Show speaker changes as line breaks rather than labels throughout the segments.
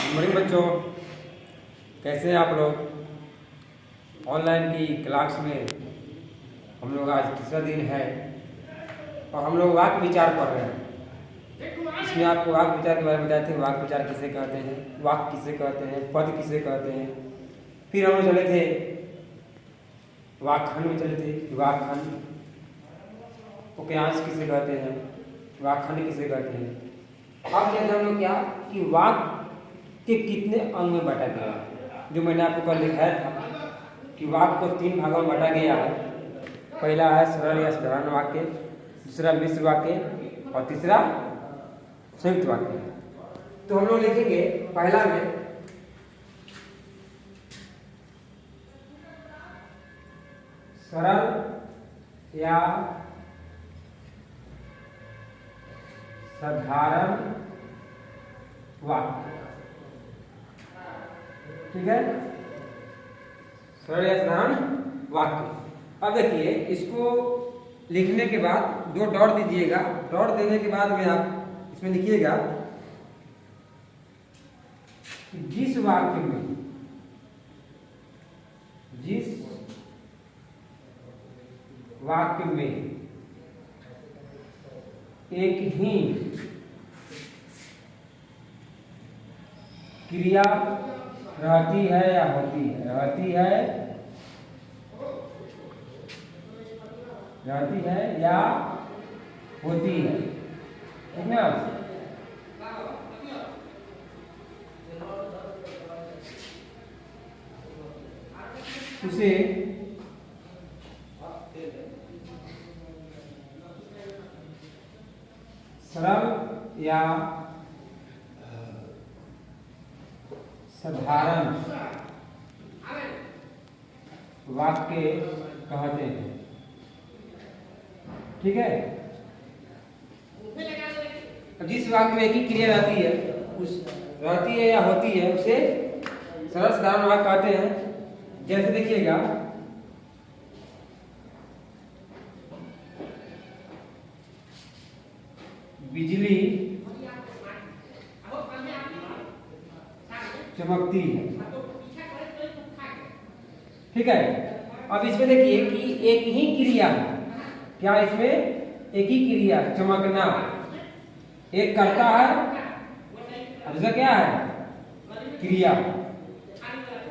Morning बच्चों, कैसे हैं आप लोग। ऑनलाइन की क्लास में हम लोग आज तीसरा दिन है और हम लोग वाक्य विचार पढ़ रहे हैं। इसमें आपको वाक्य विचार के बारे में बताते हैं। वाक्य विचार किसे कहते हैं, वाक्य किसे कहते हैं, पद किसे कहते हैं। फिर हम लोग चले थे वाक्यखंड में चले थे। वाक्यखंड, वाक्यांश किसे कहते हैं, वाक्यखंड किसे कहते हैं। अब कहते हैं हम लोग क्या कि वाक्य के कितने अंग में बांटा गया है। जो मैंने आपको कल लिखाया था कि वाक्य को 3 भागों में बांटा गया है। पहला है सरल या साधारण वाक्य, दूसरा मिश्र वाक्य और तीसरा संयुक्त वाक्य। तो हम लोग लिखेंगे पहला में सरल या साधारण वाक्य। ठीक है, सरल या साधारण वाक्य। अब देखिए, इसको लिखने के बाद 2 डॉट दीजिएगा। डॉट देने के बाद में आप इसमें लिखिएगा कि जिस वाक्य में एक ही क्रिया रहती है या होती है, रहती है या होती है। ठीक ना। उसे सरल या साधारण वाक्य कहते हैं। ठीक है। जिस वाक्य में एक ही क्रिया रहती है या होती है उसे सरल साधारण वाक्य कहते हैं। जैसे देखिएगा, बिजली चमकती है। ठीक है। अब इसमें देखिए कि एक ही क्रिया है। क्या इसमें एक ही क्रिया, चमकना, एक करता है और दूसरा क्या है, क्रिया।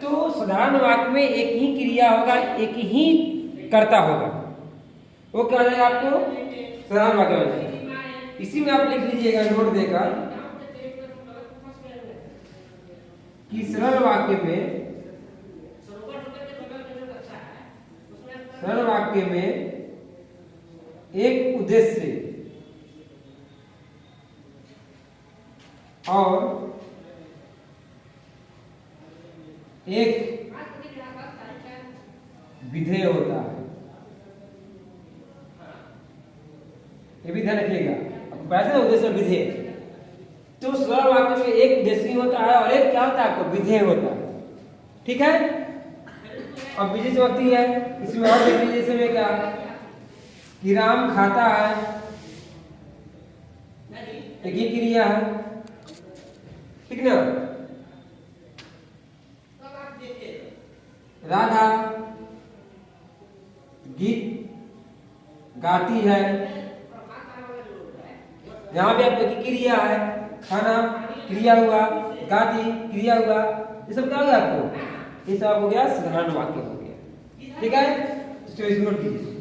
तो साधारण वाक्य में एक ही क्रिया होगा, एक ही कर्ता होगा, वो क्या हो जाएगा आपको साधारण वाक्य हो जाएगा। इसी में आप लिख लीजिएगा नोट देकर कि सरल वाक्य में एक उद्देश्य और एक विधेय होता है। ये भी ध्यान रखिएगा। अब पैसे उद्देश्य और विधेय, तो सरल वाक्य में एक उद्देश्य होता है और एक क्या होता है, आपको विधेय होता है। ठीक है। अब बिजली चमकती है, इसमें और देख लीजिए, इसमें क्या कि राम खाता है, एक ही क्रिया है। ठीक ना। राधा गीत गाती है, यहां भी आप एक ही क्रिया है। खाना क्रिया हुआ, गाती क्रिया हुआ, ये सब क्या हो गया आपको, ये सब हो गया साधारण वाक्य हो गया। ठीक है। तो इस नोट कीजिए।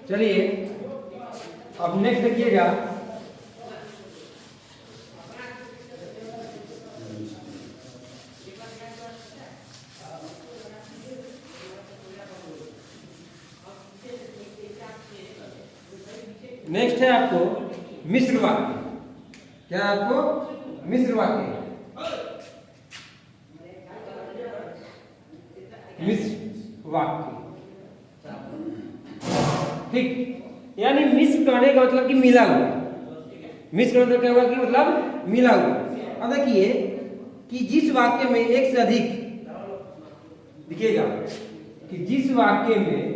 चलिए, अब नेक्स्ट देखिएगा, नेक्स्ट है आपको मिश्र वाक्य। क्या है आपको? मिश्र वाक्य। मिश्र वाक्य, ठीक। यानी मिश्र कहने का मतलब कि मिला हुआ। मिश्र मतलब क्या हुआ कि मतलब मिला हुआ। अब देखिए कि जिस वाक्य में एक से अधिक, देखिएगा कि जिस वाक्य में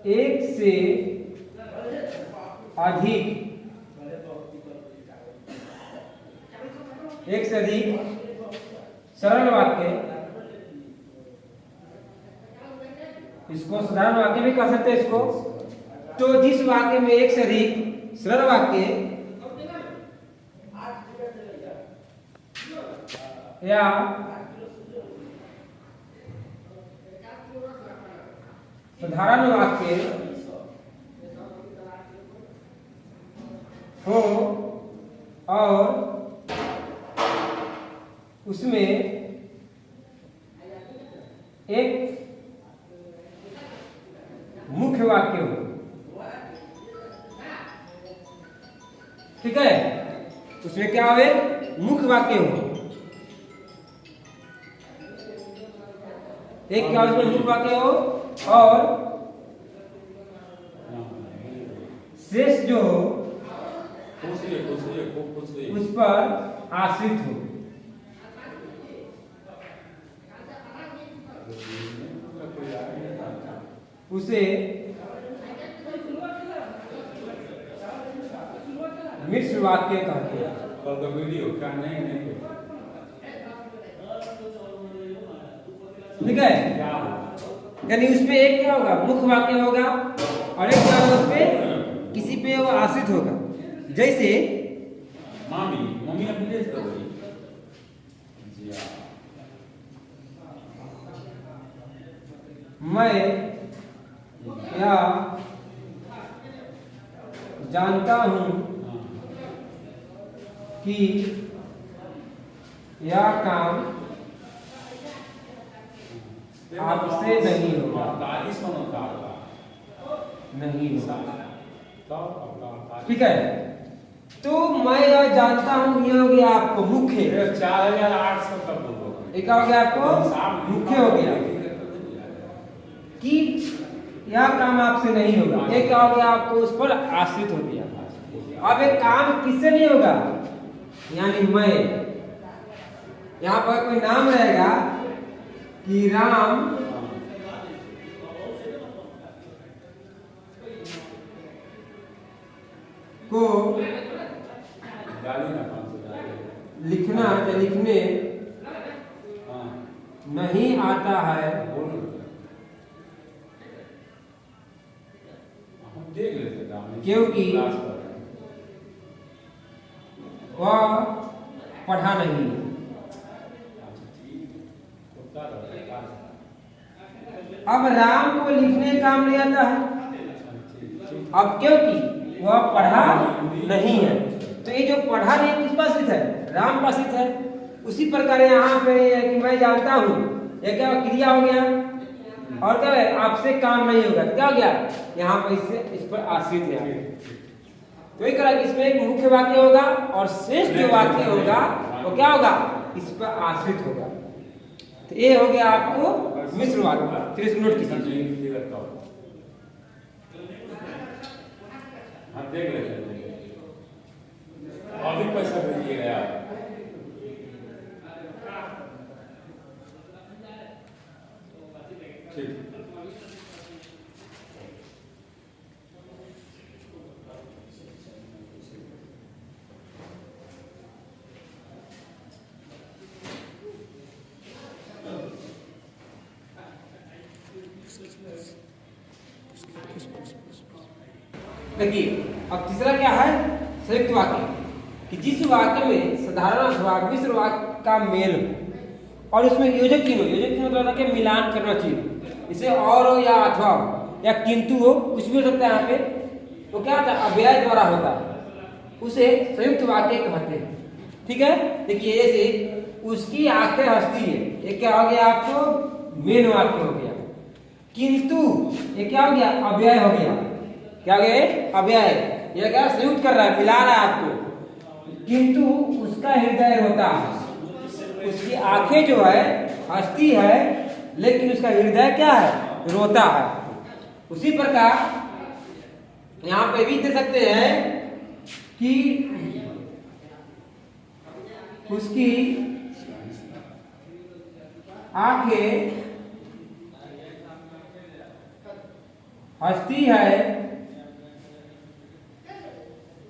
एक से अधिक सरल वाक्य, इसको साधारण वाक्य भी कह सकते हैं इसको। तो जिस वाक्य में एक से अधिक सरल वाक्य या साधारण वाक्य हो और उसमें एक मुख्य वाक्य हो, ठीक है। उसमें क्या हो? एक मुख्य वाक्य हो। एक क्या उसमें मुख्य वाक्य हो और शेष जो हो उस पर आश्रित हो। उसे मिश्र वाक्य कहते हैं। ठीक है। यानी उसमें एक क्या होगा? मुख्य वाक्य होगा और एक क्या होगा? उसमें किसी पे वो आश्रित होगा। जैसे
मम्मी अपने
मैं यह जानता हूं कि यह काम आपसे नहीं होगा। नहीं होगा, ठीक है। तो मैं यह जानता हूं, यह हो गया आपको मुख्य।
4800 का बोलो।
एक हो गया आपको मुख्य हो गया कि यह काम आपसे नहीं होगा। एक क्या हो गया? आपको उस पर आश्रित हो गया। अब एक काम किससे नहीं होगा? यानी मैं, यहां पर कोई नाम रहेगा कि राम को लिखना या लिखने नहीं आता है, क्योंकि वह पढ़ा नहीं। अब राम को लिखने काम नहीं आता है, अब क्योंकि वह पढ़ा नहीं है। तो ये जो पढ़ा नहीं किस पास स्थित है? राम पास स्थित है। उसी प्रकार यहाँ पे है कि मैं जानता हूँ, यह क्या क्रिया हो गया और क्या है? आपसे काम नहीं होगा। क्या हो गया? यहाँ पर इससे इस पर आश्रित है। तो एक तरह इसमें एक मुख्य वाक्य होगा और शेष जो वाक्य होगा वो क्या होगा? इस पर आश्रित होगा। तो ये हो गया आपको मिश्र वाक्य। फिर इसको नोट कीजिए।
देख लेते अभी पैसा भेजिएगा आप। ठीक।
देखिए अब तीसरा क्या है? संयुक्त वाक्य, कि जिस वाक्य में साधारण अथवा मिश्र वाक्य का मेल हो और उसमें योजक चिन्ह हो। योजक चिन्ह मतलब कि मिलान करना चाहिए। इसे और हो या अथवा हो या किंतु हो, कुछ भी हो सकता है। यहाँ पे तो क्या होता है? अव्यय द्वारा होता है, उसे संयुक्त वाक्य कहते हैं। ठीक है। देखिए जैसे उसकी आंखें हंसती है, ये क्या हो गया आपको? मेन वाक्य हो गया। किंतु ये क्या हो गया? अव्यय हो गया। क्या हो गया? अव्यय। ये क्या संयुक्त कर रहा है, मिला रहा है आपको। किंतु उसका हृदय रोता है। उसकी आंखें जो है हंसती है, लेकिन उसका हृदय क्या है? रोता है। उसी प्रकार यहां पे भी दे सकते हैं कि उसकी आंखें हंसती है,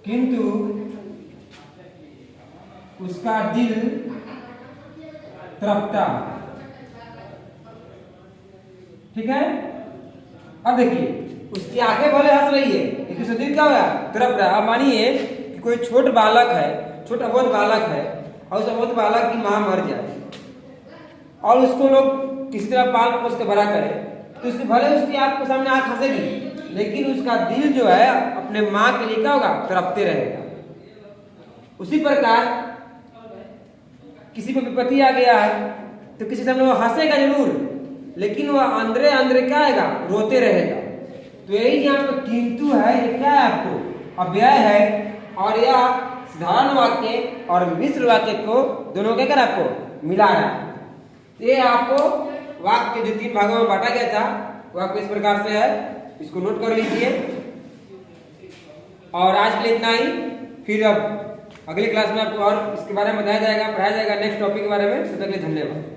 किंतु उसका दिल तड़पता। ठीक है। अब देखिए, उसकी आंखें भले हंस रही है, लेकिन उसका दिल क्या हो रहा? तड़प रहा है। अब मानिए कि कोई छोटा बालक है, छोटा अबोध बालक है, और उस अबोध बालक की मां मर जाए और उसको लोग किसी तरह पाल पोस के बड़ा करे, तो उसके भले उसकी आंख के सामने आंख हंसेगी, लेकिन उसका दिल जो है अपने मां के लिए क्या होगा? तड़पते रहेगा। उसी प्रकार किसी पर विपत्ति आ गया है तो किसी समय वो हंसेगा जरूर, लेकिन वह अंदरे अंदरे क्या आएगा? रोते रहेगा। तो यही यहाँ पे किंतु है, ये क्या है? आपको अव्यय है, और यह साधारण वाक्य और मिश्र वाक्य को दोनों क्या कर आपको मिला रहा है। ये आपको वाक्य जो 3 भागों में बांटा गया था वो आपको इस प्रकार से है, इसको नोट कर लीजिए। और आज के लिए इतना ही। फिर अब अगली क्लास में आपको और इसके बारे में बताया जाएगा, पढ़ाया जाएगा नेक्स्ट टॉपिक के बारे में। तब तक के लिए धन्यवाद।